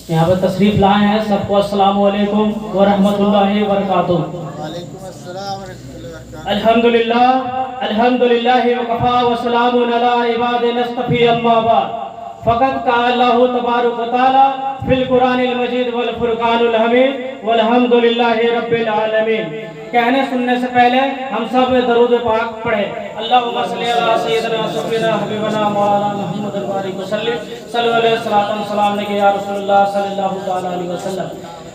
यहाँ पर तशरीफ लाए हैं। सबको अस्सलाम वालेकुम व रहमतुल्लाहि व बरकातुहू। अल्हम्दुलिल्लाह अल्हम्दुलिल्लाह व कफ़ा व सलामुन अला इबादिन नस्तफ़ी अम्मा बाद। फ़क़त क़ाल अल्लाहु तबारक व तआला फ़िल कुरानिल मजीद वल फ़ुरक़ानिल हमीद वल्हम्दुलिल्लाहि रब्बिल आलमीन। कहने सुनने से पहले हम सब दरूद पाक पढ़े। अल्लाहुम्मा सल्लि अला सय्यिदिना सफ़ीना हबीबना मौलाना मुहम्मद बारिक वसल्लिम सल्लल्लाहु अलैहि वसल्लम ने या रसूलुल्लाह सल्लल्लाहु अलैहि वसल्लम।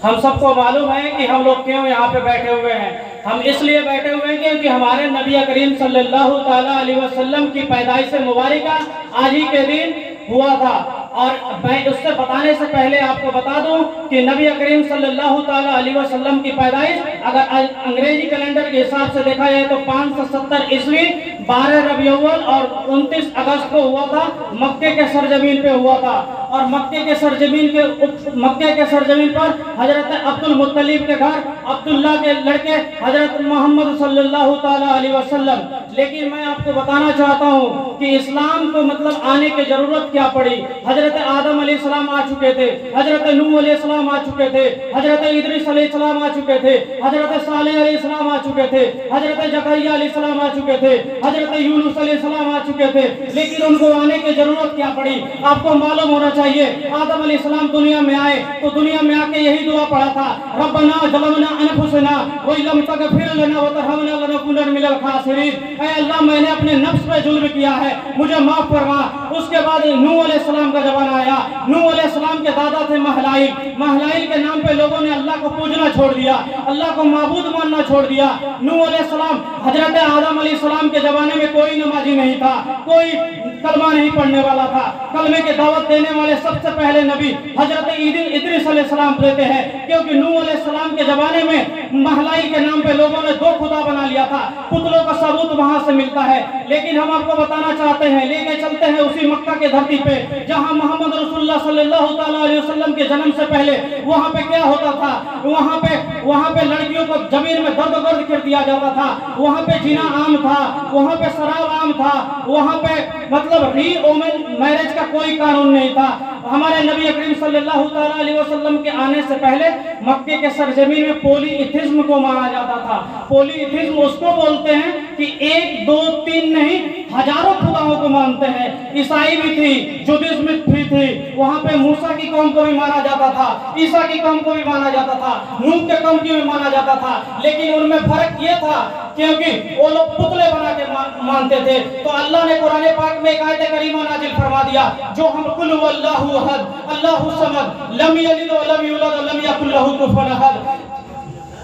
हम सबको मालूम है कि हम लोग क्यों यहाँ पे बैठे हुए हैं। हम इसलिए बैठे हुए हैं क्योंकि हमारे नबी करीम सल्लल्लाहु अलैहि वसल्लम की पैदाइश मुबारका आज ही के दिन हुआ था। और मैं उससे बताने से पहले आपको बता दूं कि नबी करीम सल्लल्लाहु अलैहि वसल्लम की पैदाइश अगर अंग्रेजी कैलेंडर के हिसाब से देखा जाए तो 570 ईस्वी 12 रबी अव्वल और 29 अगस्त को हुआ था। मक्के के सरजमीन पे हुआ था। और मक्के के सरजमीन पर हजरत अब्दुल मुत्तलिब के घर अब्दुल्ला के लड़के हजरत मोहम्मद सल्लल्लाहु अलैहि वसल्लम। लेकिन मैं आपको बताना चाहता हूँ कि इस्लाम को मतलब आने की जरूरत क्या पड़ी। हजरत आदम अलैहिस्सलाम आ चुके थे, हजरत नूह अलैहिस्सलाम आ चुके थे, हजरत इद्रीस अलैहिस्सलाम आ चुके थे, हजरत सालेह अलैहिस्सलाम आ चुके थे, हजरत जकरिया अलैहिस्सलाम आ चुके थे, हजरत यूनुस अलैहिस्सलाम आ चुके थे। लेकिन उनको आने की जरूरत क्या पड़ी आपको मालूम होना चाहिए। आदम अलैहिस्सलाम दुनिया में आए तो दुनिया में आके यही दुआ पढ़ा था, रब्बना ज़लमना अनफुसना व लम तगफिर लना व तरहमना लनकुनन मिनल खासिरीन। ऐ अल्लाह मैंने अपने नफ्स पे जुल्म किया है, मुझे माफ फरमा। उसके बाद नूह अलैहिस्सलाम का जमाना आया। नूह अलैहिस्सलाम के दादा थे महलाइल। महलाइल के नाम पे लोगों ने अल्लाह को पूजना छोड़ दिया, अल्लाह को माबूद मानना छोड़ दिया। नूह अलैहिस्सलाम हजरत आदम अलैहिस्सलाम के जमाने में कोई नमाजी नहीं था, कोई कलमा नहीं पढ़ने वाला था। कलमे की दावत देने वाले सबसे पहले नबी हजरत इद्रीस अलैहिस्सलाम देते हैं, क्योंकि नूह अलैहिस्सलाम के जमाने में महलाइल के नाम पे लोगों ने 2 खुदा बना लिया था। पुतलों का सबूत वहां से मिलता है। लेकिन हम आपको बताना चाहते हैं, लेके चलते हैं उसी मक्का के धरती पे जहां मोहम्मद रसूलुल्लाह सल्लल्लाहु अलैहि वसल्लम के जन्म से पहले वहां पे क्या होता था। वहां पे लड़कियों को जमीन में दर्द गर्द कर दिया जाता था। वहां पे जिना आम था, वहां पे शराब आम था, वहां पे मतलब री ओमेन मैरिज का कोई कानून नहीं था। हमारे नबी करीम सल्लल्लाहु अलैहि वसल्लम के आने से पहले मक्के के सरजमीन में पॉलीइथिज्म को माना जाता था। पॉलीइथिज्म उसको बोलते हैं कि 1 2 3 नहीं हजारों खुदाओं को मानते हैं। ईसाई भी थी, जुडिज्म भी थी। वहां पे मूसा की कौम को भी माना जाता था, ईसा की कौम को भी माना जाता था, नूह के कौम की भी माना जाता था। लेकिन उनमें फर्क ये था क्योंकि वो लोग पुतले बना के मानते थे। तो अल्लाह ने कुरान पाक में एक आयत करीमा नाजिल फरमा दिया, जो हम कुल हुवल्लाहु अहद अल्लाहु समद लम यलिद व लम यूलद व लम यकुल लहू कुफुवन अहद।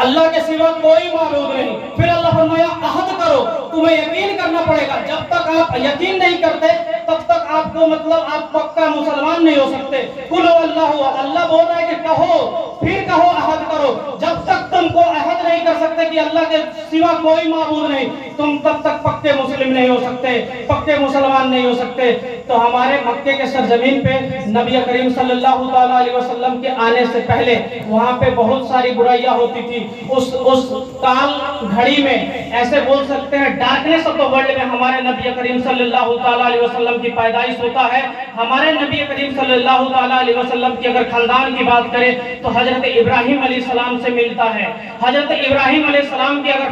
अल्लाह के सिवा कोई माबूद नहीं। फिर अल्लाह फरमाया अहद करो, तुम्हें यकीन करना पड़ेगा। जब तक आप यकीन नहीं करते तब तक आपको मतलब आप पक्का मुसलमान नहीं हो सकते। कुल अल्लाह अल्लाह बोल रहा है कि कहो, फिर कहो अहद करो। जब तक तुमको अहद नहीं कर सकते कि अल्लाह के सिवा कोई माबूद नहीं, तुम तब तक पक्के मुस्लिम नहीं हो सकते, पक्के मुसलमान नहीं हो सकते। तो हमारे मक्के के सरजमीन पे नबी करीम सल्लल्लाहु अलैहि वसल्लम के आने से पहले वहाँ पे बहुत सारी बुराइयां होती थी। उस काल घड़ी में ऐसे बोल सकते हैं डार्कनेस ऑफ द वर्ल्ड में हमारे नबी करीम सल्लल्लाहु अलैहि वसल्लम की पैदाइश होता है। हमारे नबी करीम सल्लल्लाहु अलैहि वसल्लम की अगर खानदान की बात करें तो हजरत इब्राहिम अलैहिस्सलाम से मिलता है। हजरत इब्राहिम अलैहिस्सलाम की अगर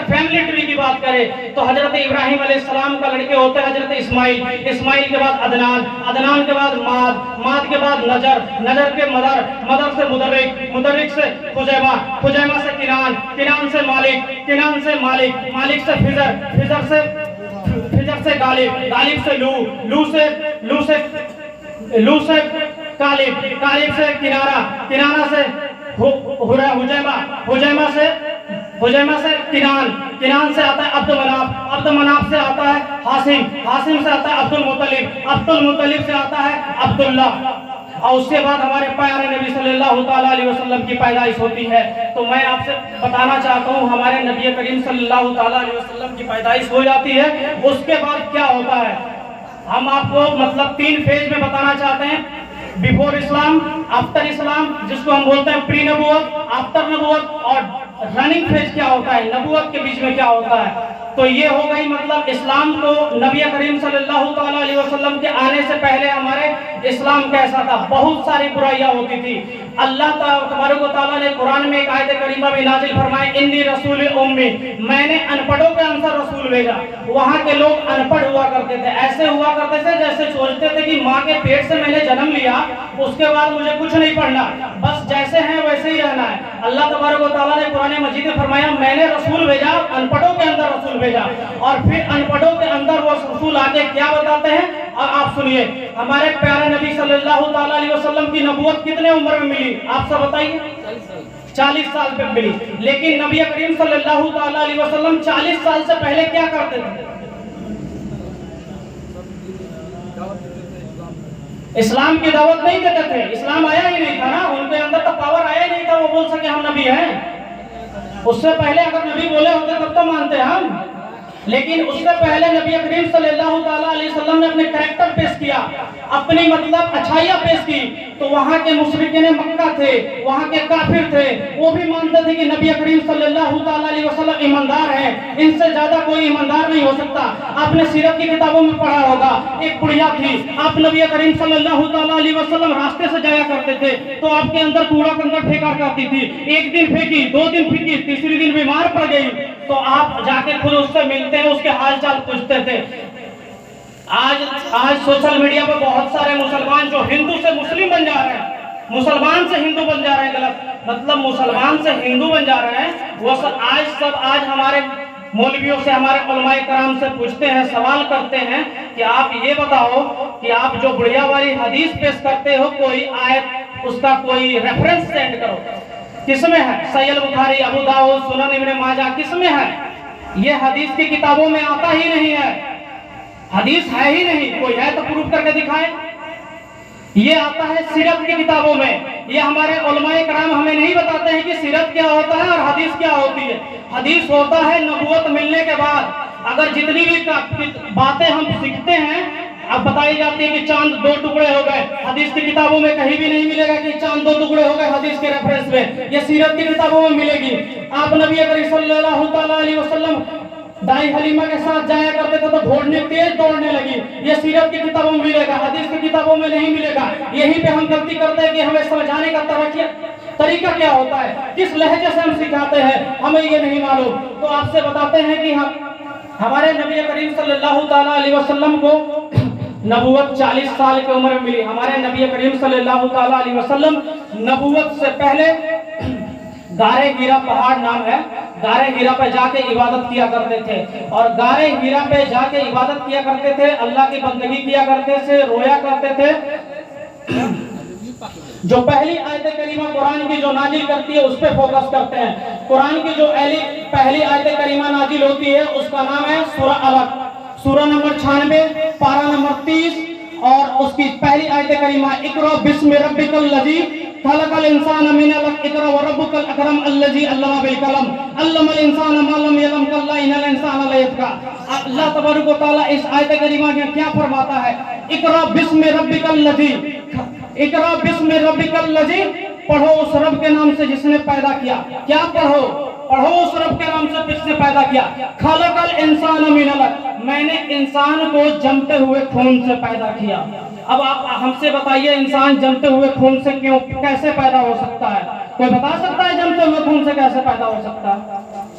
फैमिली ट्री की बात करें तो हजरत इब्राहिम अलैहिस्सलाम का लड़के होते हैं हजरत इस्माइल, इस्माइल के बाद अदनान, अदनान के बाद माद, माद के बाद नजर, नजर के मदर, मदर से मुदर्रिक, मुदर्रिक से खुजैमा, खुजैमा से किनान, किनान से मालिक, किनान से मालिक, मालिक से फिजर, फिजर से गालिब, गालिब से लू से कालिब, कालिब से किनारा, किनारा से हुजैमा, हुजैमा से किनान, किनान से आता है अब्दुल मनाफ, अब्दुल मनाफ से आता है हासिम, हासिम से आता है अब्दुल मुत्तलिब, अब्दुल मुत्तलिब से आता है अब्दुल्ला। और उसके बाद हमारे प्यारे नबी सल्लल्लाहु अलैहि वसल्लम की पैदाइश होती है। तो मैं आपसे बताना चाहता हूँ हमारे नबी करीम सल्लल्लाहु अलैहि वसल्लम की पैदाइश हो जाती है। उसके बाद क्या होता है हम आपको मतलब 3 फेज में बताना चाहते हैं। बिफोर इस्लाम, आफ्टर इस्लाम, जिसको हम बोलते हैं प्री नबूवत, आफ्टर नबूवत, और रनिंग फेज क्या होता है, नबूवत के बीच में क्या होता है। तो ये हो गई मतलब इस्लाम को नबी करीम सल्लल्लाहु अलैहि वसल्लम के आने से पहले हमारे इस्लाम कैसा था। बहुत सारी बुराइयां होती थी। अल्लाह तबारक व तआला ने कुरान में एक आयत करीमा भी नाजिल फरमाई, इन्नी रसूल उम्मी, मैंने अनपढ़ों के अंदर रसूल भेजा। वहाँ के लोग अनपढ़ हुआ करते थे, ऐसे हुआ करते थे जैसे सोचते थे कि माँ के पेट से मैंने जन्म लिया, उसके बाद मुझे कुछ नहीं पढ़ना, बस जैसे हैं वैसे ही रहना है। अल्लाह तबारक व तआला ने कुरान मजीद में फरमाया, मैंने रसूल भेजा, अनपढ़ों के अंदर रसूल भेजा। और फिर अनपढ़ों के अंदर वो रसूल आके क्या बताते हैं, और आप सुनिए, हमारे प्यारे नबी सल्लल्लाहु अलैहि वसल्लम की नबूवत कितने उम्र में मिली, आप सब बताइए। 40 साल पे मिली। लेकिन नबी करीम सल्लल्लाहु अलैहि वसल्लम 40 साल से पहले क्या करते थे? इस्लाम की दावत नहीं देते थे। इस्लाम आया ही नहीं था ना, उनके अंदर तो पावर आया ही नहीं था वो बोल सके हम नबी हैं। उससे पहले अगर नबी बोले होते तब तो मानते हम, लेकिन उससे पहले नबी करीम सल्लल्लाहु अलैहि वसल्लम ने अपने कैरेक्टर पेश किया, अपनी मतलब अच्छाइयाँ पेश की। तो वहाँ के मुशरिकीन मक्का थे, वहाँ के काफिर थे, वो भी मानते थे कि नबी करीम सल्लल्लाहु अलैहि वसल्लम ईमानदार हैं, इनसे ज्यादा कोई ईमानदार नहीं हो सकता। आपने सीरत की किताबों में पढ़ा होगा, एक बुढ़िया थी, आप नबी करीम सल्लल्लाहु अलैहि वसल्लम रास्ते से जाया करते थे तो आपके अंदर कूड़ा कंकड़ फेंका करती थी। एक दिन फेंकी, 2 दिन फेंकी, तीसरी दिन बीमार पड़ गई तो आप जाके खुद उससे मिलते हैं, उसके हाल चाल पूछते थे। आज सोशल मीडिया पर बहुत सारे मुसलमान जो हिंदू से मुस्लिम बन जा रहे हैं, मुसलमान से हिंदू बन जा रहे हैं, गलत मतलब मुसलमान से हिंदू बन जा रहे हैं, वो सब आज हमारे मौलवियों से, हमारे उलमाए कराम से पूछते हैं, सवाल करते हैं कि आप ये बताओ कि आप जो बुढ़िया वाली हदीस पेश करते हो, कोई आयत, उसका कोई रेफरेंस सेंड करो, किसमें है? सहीह बुखारी, अबू दाऊद, सुनन इब्न माजा, किसमें है? ये हदीस की किताबों में आता ही नहीं है, हदीस है ही नहीं। कोई है तो प्रूफ करके दिखाए। ये आता है सीरत की किताबों में। ये हमारे उलमाए कराम हमें नहीं बताते हैं कि सीरत क्या होता है और हदीस क्या होती है। हदीस होता है नबूवत मिलने के बाद, अगर जितनी भी बातें हम सीखते हैं, अब बताई जाती है कि चांद 2 टुकड़े हो गए, हदीस की किताबों में कहीं भी नहीं मिलेगा कि चांद 2 टुकड़े हो गए हदीस के रेफरेंस में, ये सीरत की किताबों में मिलेगी। आप नबी करीम सल्लल्लाहु अलैहि वसल्लम दाई हलीमा के साथ जाया करते थे तो घोड़ने तेज दौड़ने लगी, ये सीरत की किताबों में मिलेगा, हदीस की किताबों में नहीं मिलेगा। यहीं पे हम गलती करते हैं कि हमें समझाने का तरीका क्या होता है, किस लहजे से हम सिखाते हैं, हमें ये नहीं मालूम। तो आपसे बताते हैं कि हमारे नबी करीम सल्लल्लाहु अलैहि वसल्लम को नबूवत 40 साल की उम्र में मिली। हमारे नबी करीम सल्लल्लाहु अलैहि वसल्लम नबूवत से पहले गारे हीरा पहाड़ नाम है, गारे हीरा पे जाके इबादत किया करते थे, और गारे हीरा पे जाके इबादत किया करते थे, अल्लाह की बंदगी किया करते थे, रोया करते थे। जो पहली आयत करीमा कुरान की जो नाजिल करती है उस पे फोकस करते हैं। कुरान की जो पहली आयत करीमा नाजिल होती है उसका नाम है सूरा अलक, सूरा नंबर 96, पारा नंबर 30, और उसकी पहली आयत करीमा इकरा बिस्मि रब्बिकल लज़ी खलकल इंसान मिन अलक इकरा व रब्बुकल अकरम अल्लज़ी अल्लमा बिल कलम अल्लमल इंसान मा लम यअलम कल्ला इन्नल इंसान लयतका। अल्लाह तबारक व तआला इस आयत करीमा में क्या फरमाता है? इकरा बिस्मि रब्बिकल लज़ी, इकरा बिस्मि रब्बिकल लज़ी, पढ़ो उस रब के नाम से जिसने पैदा किया। क्या पढ़ो? पढ़ो उस रब के नाम से जिसने पैदा किया। खलकल इंसान मिन अलक, मैंने इंसान को जमते हुए खून से पैदा किया। अब आप हमसे बताइए, इंसान जमते हुए खून से क्यों, कैसे पैदा हो सकता है? कोई बता सकता है जमते हुए खून से कैसे पैदा हो सकता है?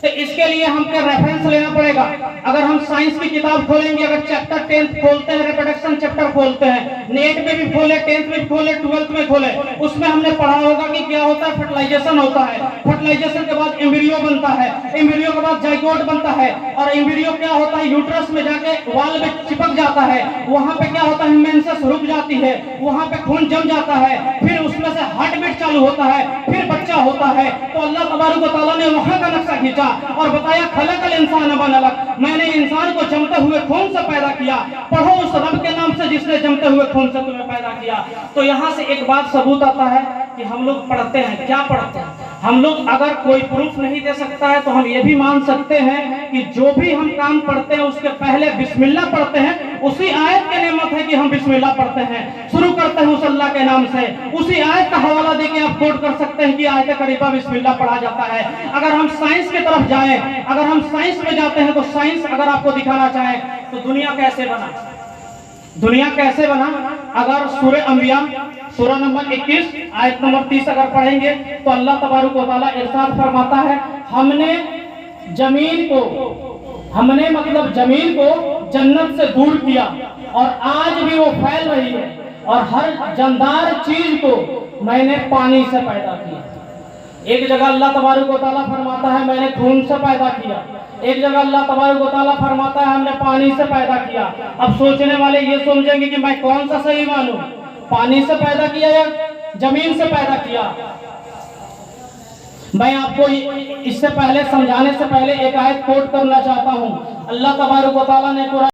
तो इसके लिए हमको रेफरेंस लेना पड़ेगा। अगर हम साइंस की किताब खोलेंगे, अगर चैप्टर 10 खोलते हैं, रिप्रोडक्शन चैप्टर खोलते हैं, नेट में भी खोले, 10th में खोले, 12th में खोले, उसमें हमने पढ़ा होगा कि क्या होता है, फर्टिलाइजेशन होता है। फर्टिलाइजेशन के बाद एम्ब्रियो बनता है, एम्ब्रियो के बाद जाइगोट बनता है, और एम्ब्रियो क्या होता है, यूट्रस में जाके वाल में चिपक जाता है। वहां पे क्या होता है, मेंसेस रुक जाती है, वहां पे खून जम जाता है, फिर उसमें से हार्ट बीट चालू होता है, फिर बच्चा होता है। तो अल्लाह तबारक व तआला ने वहां का नक्शा खींचा और बताया खलकल इंसान मिन अलक, मैंने इंसान को जमते हुए खून से पैदा किया। पढ़ो उस रब के नाम से जिसने जमते हुए खून से तुम्हें पैदा किया। तो यहाँ से एक बात सबूत आता है कि हम लोग पढ़ते हैं, क्या पढ़ते हैं हम लोग? अगर कोई प्रूफ नहीं दे सकता है तो हम ये भी मान सकते हैं कि जो भी हम काम पढ़ते हैं उसके पहले बिस्मिल्लाह पढ़ते हैं, उसी आयत की नेमत है कि हम बिस्मिल्लाह पढ़ते हैं, शुरू करते हैं उस अल्लाह के नाम से। उसी आयत का हवाला देके आप कोट कर सकते हैं कि आयत करीबा बिस्मिल्लाह पढ़ा जाता है। अगर हम साइंस की तरफ जाएं, अगर हम साइंस में जाते हैं, तो साइंस अगर आपको दिखाना चाहे तो दुनिया कैसे बना, दुनिया कैसे बना, अगर सूरह अंबिया सूरह नंबर 21 आयत नंबर 30 अगर पढ़ेंगे तो अल्लाह तबारक व तआला इरशाद फरमाता है, हमने मतलब जमीन को जन्नत से दूर किया और आज भी वो फैल रही है, और हर जानदार चीज को मैंने पानी से पैदा किया। एक जगह अल्लाह तबारक व तआला फरमाता है मैंने खून से पैदा किया, एक जगह अल्लाह तबारक व तआला फरमाता है हमने पानी से पैदा किया। अब सोचने वाले ये समझेंगे कि मैं कौन सा सही मानूं, पानी से पैदा किया या जमीन से पैदा किया। मैं आपको इससे पहले समझाने से पहले एक आयत कोट करना चाहता हूं। अल्लाह तबारक व तआला ने कुरान